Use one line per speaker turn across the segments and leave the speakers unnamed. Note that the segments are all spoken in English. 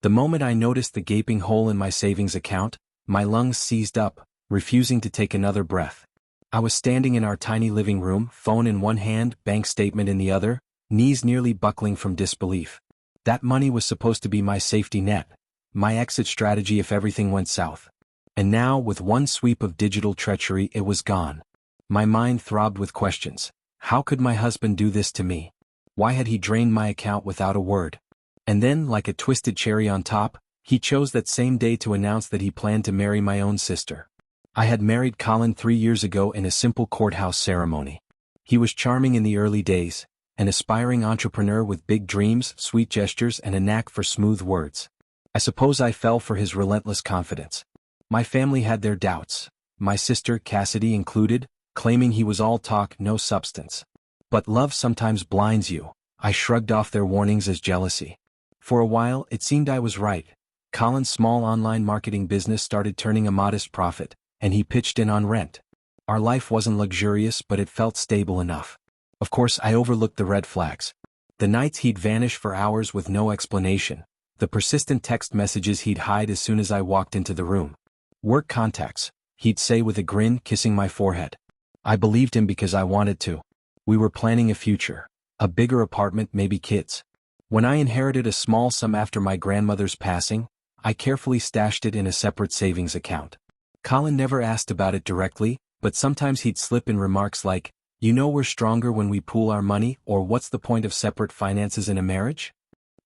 The moment I noticed the gaping hole in my savings account, my lungs seized up, refusing to take another breath. I was standing in our tiny living room, phone in one hand, bank statement in the other, knees nearly buckling from disbelief. That money was supposed to be my safety net, my exit strategy if everything went south. And now, with one sweep of digital treachery, it was gone. My mind throbbed with questions. How could my husband do this to me? Why had he drained my account without a word? And then, like a twisted cherry on top, he chose that same day to announce that he planned to marry my own sister. I had married Colin 3 years ago in a simple courthouse ceremony. He was charming in the early days, an aspiring entrepreneur with big dreams, sweet gestures, and a knack for smooth words. I suppose I fell for his relentless confidence. My family had their doubts, my sister Cassidy included, claiming he was all talk, no substance. But love sometimes blinds you. I shrugged off their warnings as jealousy. For a while, it seemed I was right. Colin's small online marketing business started turning a modest profit, and he pitched in on rent. Our life wasn't luxurious, but it felt stable enough. Of course, I overlooked the red flags. The nights he'd vanish for hours with no explanation, the persistent text messages he'd hide as soon as I walked into the room. Work contacts, he'd say with a grin, kissing my forehead. I believed him because I wanted to. We were planning a future, a bigger apartment, maybe kids. When I inherited a small sum after my grandmother's passing, I carefully stashed it in a separate savings account. Colin never asked about it directly, but sometimes he'd slip in remarks like, "You know we're stronger when we pool our money," or "What's the point of separate finances in a marriage?"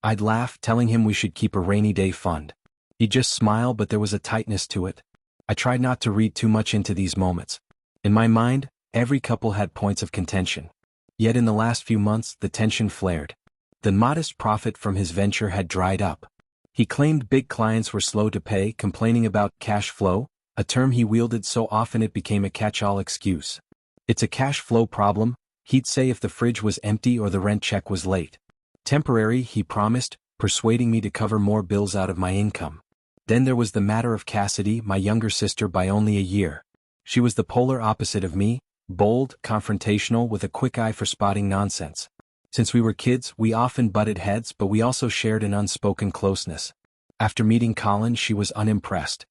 I'd laugh, telling him we should keep a rainy day fund. He'd just smile, but there was a tightness to it. I tried not to read too much into these moments. In my mind, every couple had points of contention. Yet in the last few months, the tension flared. The modest profit from his venture had dried up. He claimed big clients were slow to pay, complaining about cash flow, a term he wielded so often it became a catch-all excuse. "It's a cash flow problem," he'd say if the fridge was empty or the rent check was late. "Temporary," he promised, persuading me to cover more bills out of my income. Then there was the matter of Cassidy, my younger sister by only a year. She was the polar opposite of me, bold, confrontational, with a quick eye for spotting nonsense. Since we were kids, we often butted heads, but we also shared an unspoken closeness. After meeting Colin, she was unimpressed.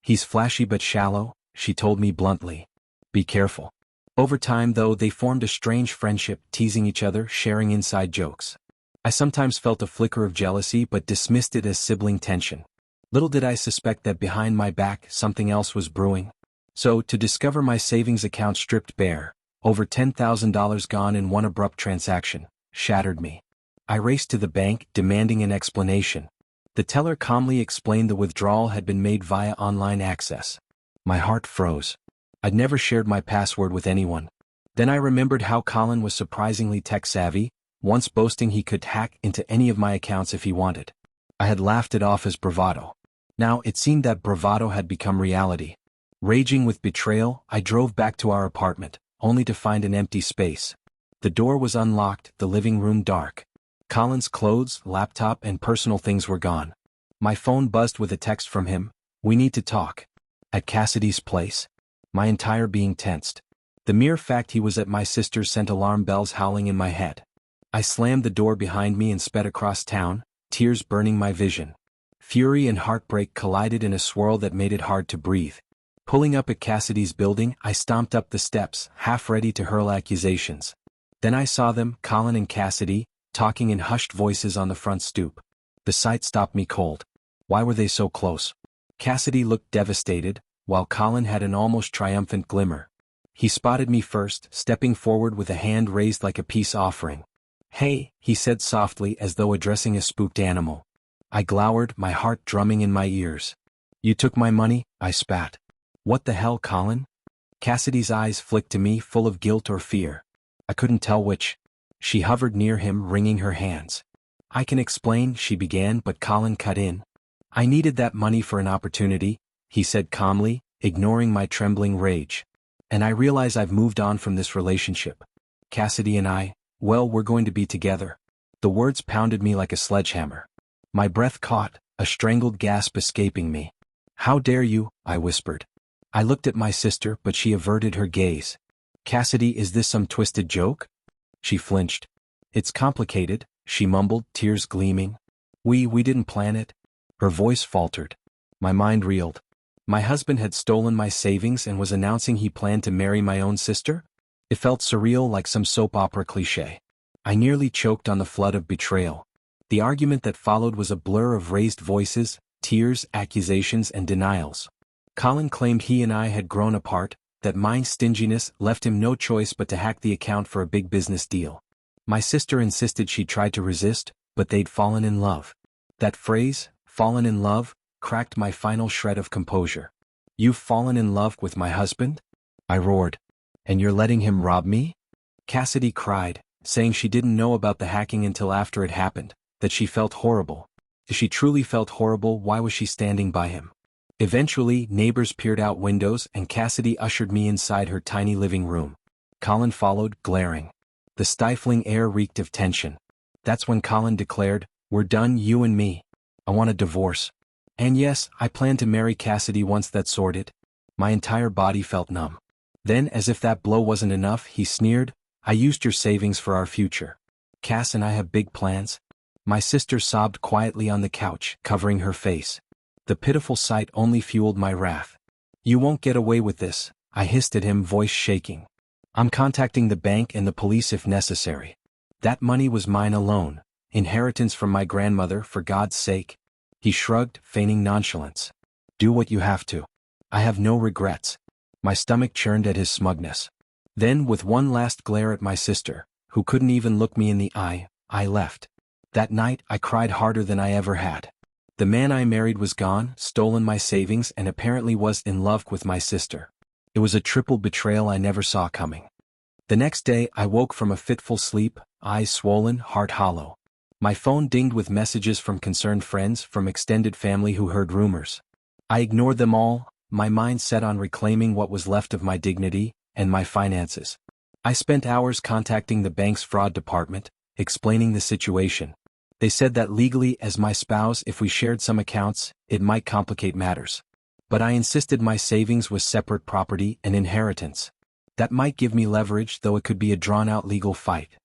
"He's flashy but shallow," she told me bluntly. "Be careful." Over time, though, they formed a strange friendship, teasing each other, sharing inside jokes. I sometimes felt a flicker of jealousy but dismissed it as sibling tension. Little did I suspect that behind my back something else was brewing. So, to discover my savings account stripped bare, over $10,000 gone in one abrupt transaction, shattered me. I raced to the bank, demanding an explanation. The teller calmly explained the withdrawal had been made via online access. My heart froze. I'd never shared my password with anyone. Then I remembered how Colin was surprisingly tech-savvy, once boasting he could hack into any of my accounts if he wanted. I had laughed it off as bravado. Now it seemed that bravado had become reality. Raging with betrayal, I drove back to our apartment, only to find an empty space. The door was unlocked, the living room dark. Colin's clothes, laptop, and personal things were gone. My phone buzzed with a text from him, "We need to talk." At Cassidy's place. My entire being tensed. The mere fact he was at my sister's sent alarm bells howling in my head. I slammed the door behind me and sped across town, tears burning my vision. Fury and heartbreak collided in a swirl that made it hard to breathe. Pulling up at Cassidy's building, I stomped up the steps, half ready to hurl accusations. Then I saw them, Colin and Cassidy, talking in hushed voices on the front stoop. The sight stopped me cold. Why were they so close? Cassidy looked devastated, while Colin had an almost triumphant glimmer. He spotted me first, stepping forward with a hand raised like a peace offering. "Hey," he said softly as though addressing a spooked animal. I glowered, my heart drumming in my ears. "You took my money?" I spat. "What the hell, Colin?" Cassidy's eyes flicked to me, full of guilt or fear. I couldn't tell which. She hovered near him, wringing her hands. "I can explain," she began, but Colin cut in. "I needed that money for an opportunity," he said calmly, ignoring my trembling rage. "And I realize I've moved on from this relationship. Cassidy and I, well, we're going to be together." The words pounded me like a sledgehammer. My breath caught, a strangled gasp escaping me. "How dare you?" I whispered. I looked at my sister, but she averted her gaze. "Cassidy, is this some twisted joke?" She flinched. "It's complicated," she mumbled, tears gleaming. We didn't plan it." Her voice faltered. My mind reeled. My husband had stolen my savings and was announcing he planned to marry my own sister? It felt surreal, like some soap opera cliché. I nearly choked on the flood of betrayal. The argument that followed was a blur of raised voices, tears, accusations, and denials. Colin claimed he and I had grown apart, that my stinginess left him no choice but to hack the account for a big business deal. My sister insisted she tried to resist, but they'd fallen in love. That phrase, fallen in love, cracked my final shred of composure. You've fallen in love with my husband? I roared. And you're letting him rob me? Cassidy cried, saying she didn't know about the hacking until after it happened, that she felt horrible. If she truly felt horrible, why was she standing by him? Eventually, neighbors peered out windows and Cassidy ushered me inside her tiny living room. Colin followed, glaring. The stifling air reeked of tension. That's when Colin declared, "We're done, you and me. I want a divorce. And yes, I plan to marry Cassidy once that's sorted." My entire body felt numb. Then, as if that blow wasn't enough, he sneered, "I used your savings for our future. Cass and I have big plans." My sister sobbed quietly on the couch, covering her face. The pitiful sight only fueled my wrath. "You won't get away with this," I hissed at him, voice shaking. "I'm contacting the bank and the police if necessary. That money was mine alone, inheritance from my grandmother, for God's sake." He shrugged, feigning nonchalance. "Do what you have to. I have no regrets." My stomach churned at his smugness. Then, with one last glare at my sister, who couldn't even look me in the eye, I left. That night, I cried harder than I ever had. The man I married was gone, stolen my savings, and apparently was in love with my sister. It was a triple betrayal I never saw coming. The next day, I woke from a fitful sleep, eyes swollen, heart hollow. My phone dinged with messages from concerned friends, from extended family who heard rumors. I ignored them all, my mind set on reclaiming what was left of my dignity and my finances. I spent hours contacting the bank's fraud department, explaining the situation. They said that legally, as my spouse, if we shared some accounts, it might complicate matters. But I insisted my savings was separate property and inheritance. That might give me leverage, though it could be a drawn-out legal fight.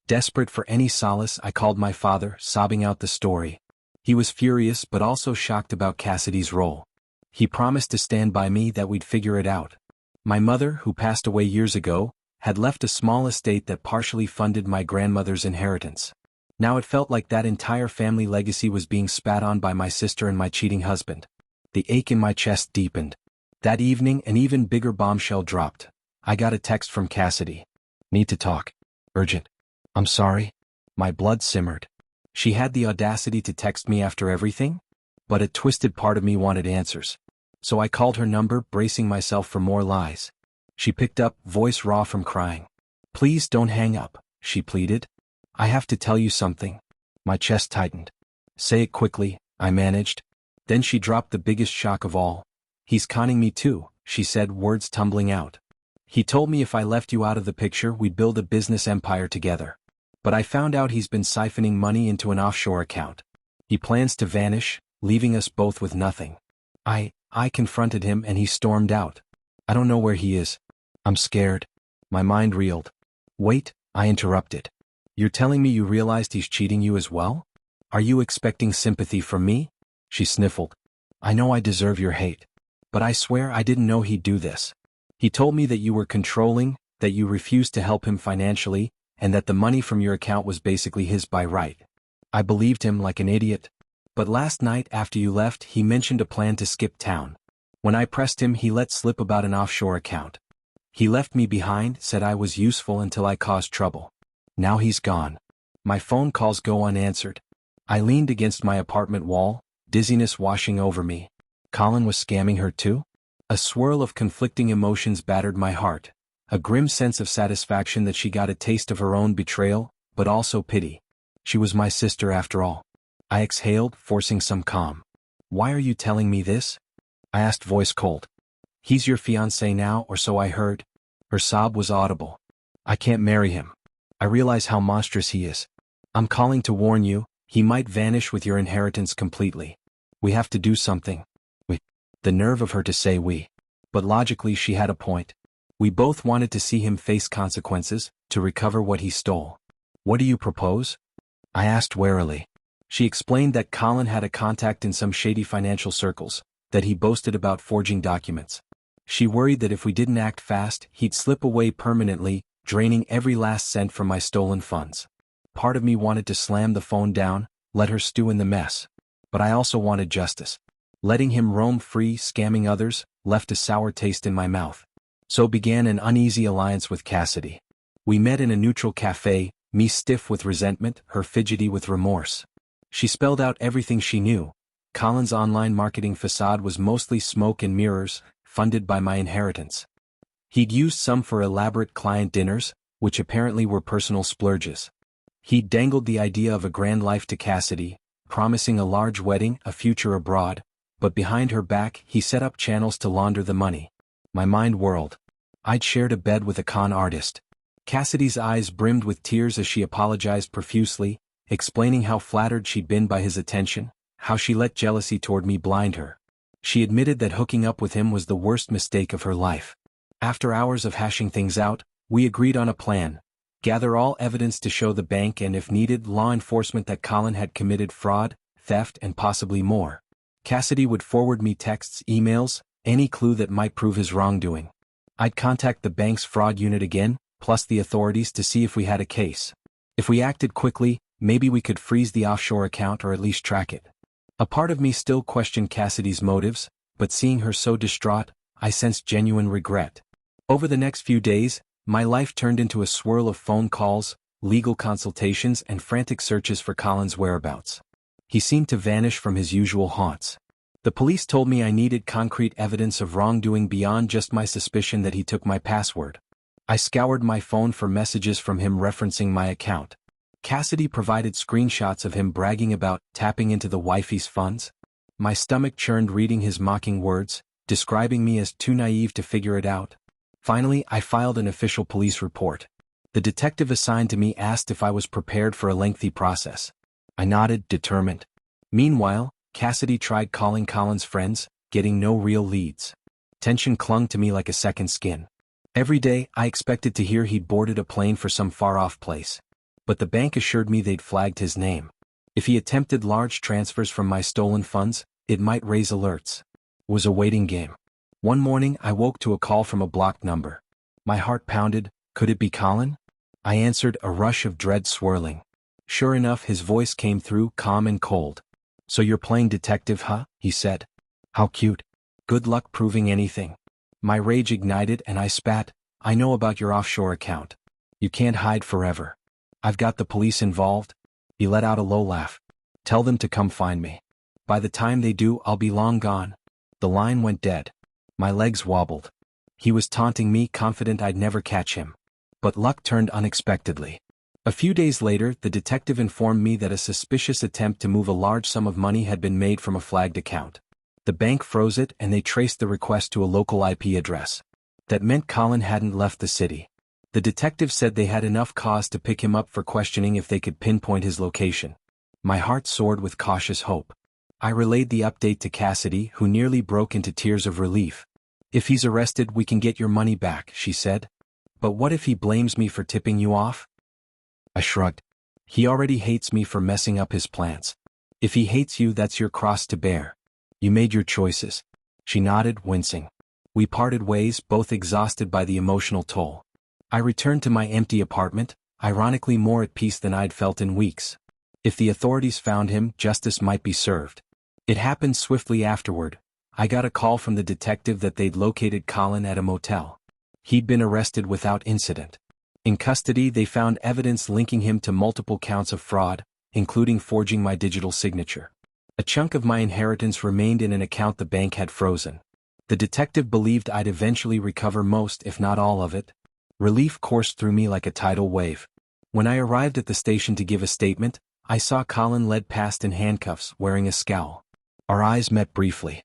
Desperate for any solace, I called my father, sobbing out the story. He was furious but also shocked about Cassidy's role. He promised to stand by me, that we'd figure it out. My mother, who passed away years ago, had left a small estate that partially funded my grandmother's inheritance. Now it felt like that entire family legacy was being spat on by my sister and my cheating husband. The ache in my chest deepened. That evening, an even bigger bombshell dropped. I got a text from Cassidy. "Need to talk. Urgent." "I'm sorry." My blood simmered. She had the audacity to text me after everything? But a twisted part of me wanted answers. So I called her number, bracing myself for more lies. She picked up, voice raw from crying. "Please don't hang up," she pleaded. "I have to tell you something." My chest tightened. "Say it quickly," I managed. Then she dropped the biggest shock of all. "He's conning me too," she said, words tumbling out. "He told me if I left you out of the picture, we'd build a business empire together. But I found out he's been siphoning money into an offshore account. He plans to vanish, leaving us both with nothing." I confronted him and he stormed out. "I don't know where he is. I'm scared." My mind reeled. "Wait," I interrupted. "You're telling me you realized he's cheating you as well? Are you expecting sympathy from me?" She sniffled. "I know I deserve your hate. But I swear I didn't know he'd do this. He told me that you were controlling, that you refused to help him financially, and that the money from your account was basically his by right." I believed him like an idiot. "But last night after you left, he mentioned a plan to skip town. When I pressed him, he let slip about an offshore account. He left me behind, said I was useful until I caused trouble. Now he's gone. My phone calls go unanswered." I leaned against my apartment wall, dizziness washing over me. Colin was scamming her too? A swirl of conflicting emotions battered my heart. A grim sense of satisfaction that she got a taste of her own betrayal, but also pity. She was my sister after all. I exhaled, forcing some calm. "Why are you telling me this?" I asked, voice cold. "He's your fiancé now, or so I heard." Her sob was audible. "I can't marry him. I realize how monstrous he is. I'm calling to warn you, he might vanish with your inheritance completely. We have to do something." We. The nerve of her to say we. But logically she had a point. We both wanted to see him face consequences, to recover what he stole. "What do you propose?" I asked warily. She explained that Colin had a contact in some shady financial circles, that he boasted about forging documents. She worried that if we didn't act fast, he'd slip away permanently, draining every last cent from my stolen funds. Part of me wanted to slam the phone down, let her stew in the mess. But I also wanted justice. Letting him roam free, scamming others, left a sour taste in my mouth. So began an uneasy alliance with Cassidy. We met in a neutral cafe, me stiff with resentment, her fidgety with remorse. She spelled out everything she knew. Colin's online marketing facade was mostly smoke and mirrors, funded by my inheritance. He'd used some for elaborate client dinners, which apparently were personal splurges. He'd dangled the idea of a grand life to Cassidy, promising a large wedding, a future abroad, but behind her back he set up channels to launder the money. My mind whirled. I'd shared a bed with a con artist. Cassidy's eyes brimmed with tears as she apologized profusely, explaining how flattered she'd been by his attention, how she let jealousy toward me blind her. She admitted that hooking up with him was the worst mistake of her life. After hours of hashing things out, we agreed on a plan. Gather all evidence to show the bank and, if needed, law enforcement that Colin had committed fraud, theft, and possibly more. Cassidy would forward me texts, emails, any clue that might prove his wrongdoing. I'd contact the bank's fraud unit again, plus the authorities, to see if we had a case. If we acted quickly, maybe we could freeze the offshore account or at least track it. A part of me still questioned Cassidy's motives, but seeing her so distraught, I sensed genuine regret. Over the next few days, my life turned into a swirl of phone calls, legal consultations, and frantic searches for Colin's whereabouts. He seemed to vanish from his usual haunts. The police told me I needed concrete evidence of wrongdoing beyond just my suspicion that he took my password. I scoured my phone for messages from him referencing my account. Cassidy provided screenshots of him bragging about tapping into the wifey's funds. My stomach churned reading his mocking words, describing me as too naive to figure it out. Finally, I filed an official police report. The detective assigned to me asked if I was prepared for a lengthy process. I nodded, determined. Meanwhile, Cassidy tried calling Colin's friends, getting no real leads. Tension clung to me like a second skin. Every day, I expected to hear he'd boarded a plane for some far-off place. But the bank assured me they'd flagged his name. If he attempted large transfers from my stolen funds, it might raise alerts. It was a waiting game. One morning I woke to a call from a blocked number. My heart pounded. Could it be Colin? I answered, a rush of dread swirling. Sure enough, his voice came through, calm and cold. "So you're playing detective, huh?" he said. "How cute. Good luck proving anything." My rage ignited and I spat. "I know about your offshore account. You can't hide forever. I've got the police involved." He let out a low laugh. "Tell them to come find me. By the time they do, I'll be long gone." The line went dead. My legs wobbled. He was taunting me, confident I'd never catch him. But luck turned unexpectedly. A few days later, the detective informed me that a suspicious attempt to move a large sum of money had been made from a flagged account. The bank froze it and they traced the request to a local IP address. That meant Colin hadn't left the city. The detective said they had enough cause to pick him up for questioning if they could pinpoint his location. My heart soared with cautious hope. I relayed the update to Cassidy, who nearly broke into tears of relief. "If he's arrested, we can get your money back," she said. "But what if he blames me for tipping you off?" I shrugged. "He already hates me for messing up his plans. If he hates you, that's your cross to bear. You made your choices." She nodded, wincing. We parted ways, both exhausted by the emotional toll. I returned to my empty apartment, ironically more at peace than I'd felt in weeks. If the authorities found him, justice might be served. It happened swiftly afterward. I got a call from the detective that they'd located Colin at a motel. He'd been arrested without incident. In custody, they found evidence linking him to multiple counts of fraud, including forging my digital signature. A chunk of my inheritance remained in an account the bank had frozen. The detective believed I'd eventually recover most, if not all of it. Relief coursed through me like a tidal wave. When I arrived at the station to give a statement, I saw Colin led past in handcuffs, wearing a scowl. Our eyes met briefly.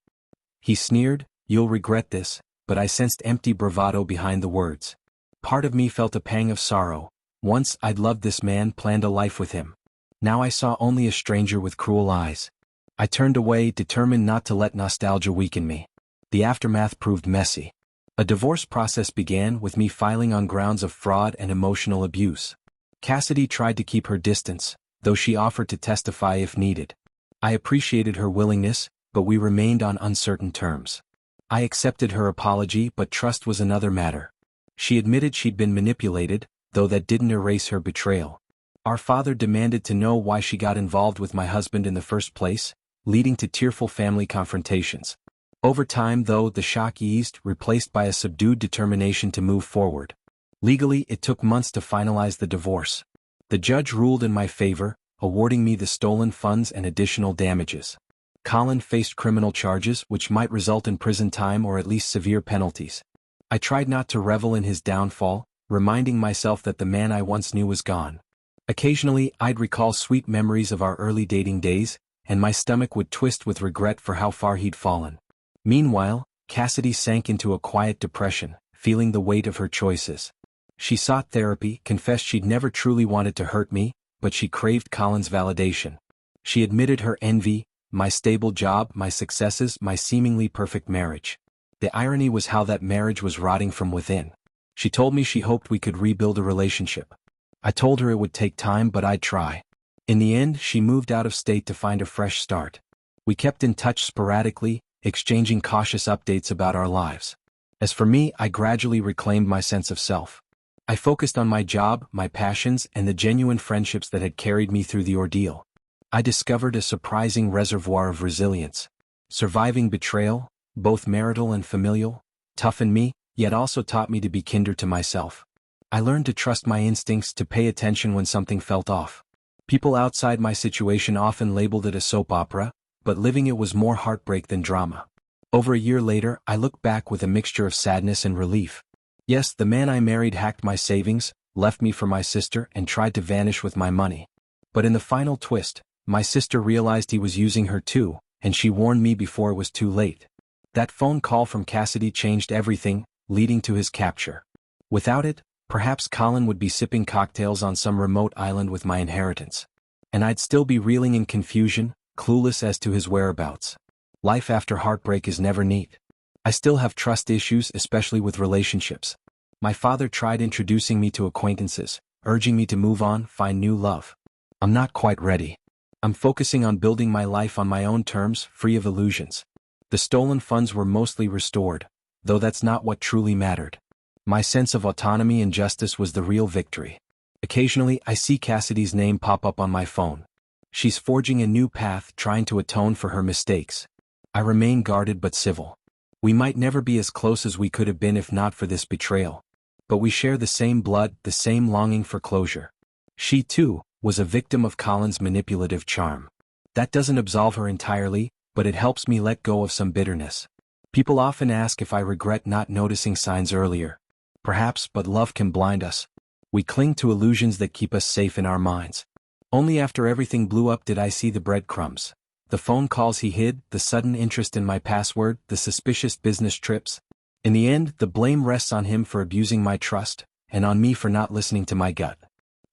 He sneered, "You'll regret this," but I sensed empty bravado behind the words. Part of me felt a pang of sorrow. Once I'd loved this man, planned a life with him. Now I saw only a stranger with cruel eyes. I turned away, determined not to let nostalgia weaken me. The aftermath proved messy. A divorce process began, with me filing on grounds of fraud and emotional abuse. Cassidy tried to keep her distance, though she offered to testify if needed. I appreciated her willingness, but we remained on uncertain terms. I accepted her apology, but trust was another matter. She admitted she'd been manipulated, though that didn't erase her betrayal. Our father demanded to know why she got involved with my husband in the first place, leading to tearful family confrontations. Over time, though, the shock eased, replaced by a subdued determination to move forward. Legally, it took months to finalize the divorce. The judge ruled in my favor, awarding me the stolen funds and additional damages. Colin faced criminal charges which might result in prison time or at least severe penalties. I tried not to revel in his downfall, reminding myself that the man I once knew was gone. Occasionally, I'd recall sweet memories of our early dating days, and my stomach would twist with regret for how far he'd fallen. Meanwhile, Cassidy sank into a quiet depression, feeling the weight of her choices. She sought therapy, confessed she'd never truly wanted to hurt me, but she craved Colin's validation. She admitted her envy, my stable job, my successes, my seemingly perfect marriage. The irony was how that marriage was rotting from within. She told me she hoped we could rebuild a relationship. I told her it would take time, but I'd try. In the end, she moved out of state to find a fresh start. We kept in touch sporadically, exchanging cautious updates about our lives. As for me, I gradually reclaimed my sense of self. I focused on my job, my passions, and the genuine friendships that had carried me through the ordeal. I discovered a surprising reservoir of resilience. Surviving betrayal, both marital and familial, toughened me, yet also taught me to be kinder to myself. I learned to trust my instincts, to pay attention when something felt off. People outside my situation often labeled it a soap opera, but living it was more heartbreak than drama. Over a year later, I look back with a mixture of sadness and relief. Yes, the man I married hacked my savings, left me for my sister, and tried to vanish with my money. But in the final twist, my sister realized he was using her too, and she warned me before it was too late. That phone call from Cassidy changed everything, leading to his capture. Without it, perhaps Colin would be sipping cocktails on some remote island with my inheritance. And I'd still be reeling in confusion, clueless as to his whereabouts. Life after heartbreak is never neat. I still have trust issues, especially with relationships. My father tried introducing me to acquaintances, urging me to move on, find new love. I'm not quite ready. I'm focusing on building my life on my own terms, free of illusions. The stolen funds were mostly restored, though that's not what truly mattered. My sense of autonomy and justice was the real victory. Occasionally, I see Cassidy's name pop up on my phone. She's forging a new path, trying to atone for her mistakes. I remain guarded but civil. We might never be as close as we could have been if not for this betrayal. But we share the same blood, the same longing for closure. She, too, was a victim of Colin's manipulative charm. That doesn't absolve her entirely, but it helps me let go of some bitterness. People often ask if I regret not noticing signs earlier. Perhaps, but love can blind us. We cling to illusions that keep us safe in our minds. Only after everything blew up did I see the breadcrumbs. The phone calls he hid, the sudden interest in my password, the suspicious business trips. In the end, the blame rests on him for abusing my trust, and on me for not listening to my gut.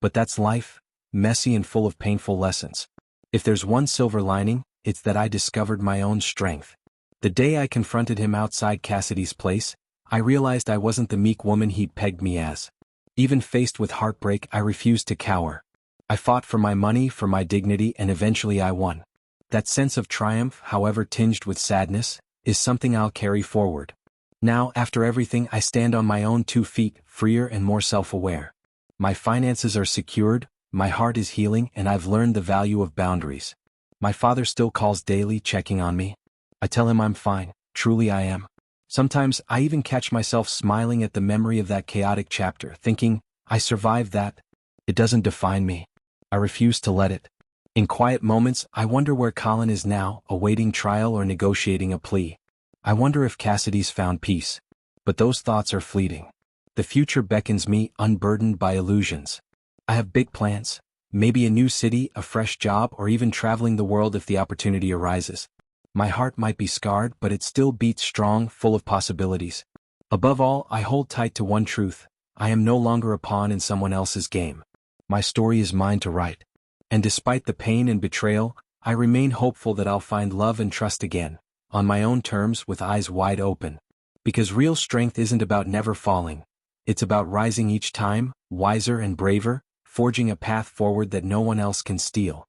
But that's life, messy and full of painful lessons. If there's one silver lining, it's that I discovered my own strength. The day I confronted him outside Cassidy's place, I realized I wasn't the meek woman he'd pegged me as. Even faced with heartbreak, I refused to cower. I fought for my money, for my dignity, and eventually I won. That sense of triumph, however tinged with sadness, is something I'll carry forward. Now, after everything, I stand on my own 2 feet, freer and more self-aware. My finances are secured, my heart is healing, and I've learned the value of boundaries. My father still calls daily, checking on me. I tell him I'm fine, truly I am. Sometimes I even catch myself smiling at the memory of that chaotic chapter, thinking, I survived that. It doesn't define me. I refuse to let it. In quiet moments, I wonder where Colin is now, awaiting trial or negotiating a plea. I wonder if Cassidy's found peace. But those thoughts are fleeting. The future beckons me, unburdened by illusions. I have big plans, maybe a new city, a fresh job, or even traveling the world if the opportunity arises. My heart might be scarred, but it still beats strong, full of possibilities. Above all, I hold tight to one truth: I am no longer a pawn in someone else's game. My story is mine to write. And despite the pain and betrayal, I remain hopeful that I'll find love and trust again, on my own terms, with eyes wide open. Because real strength isn't about never falling. It's about rising each time, wiser and braver, forging a path forward that no one else can steal.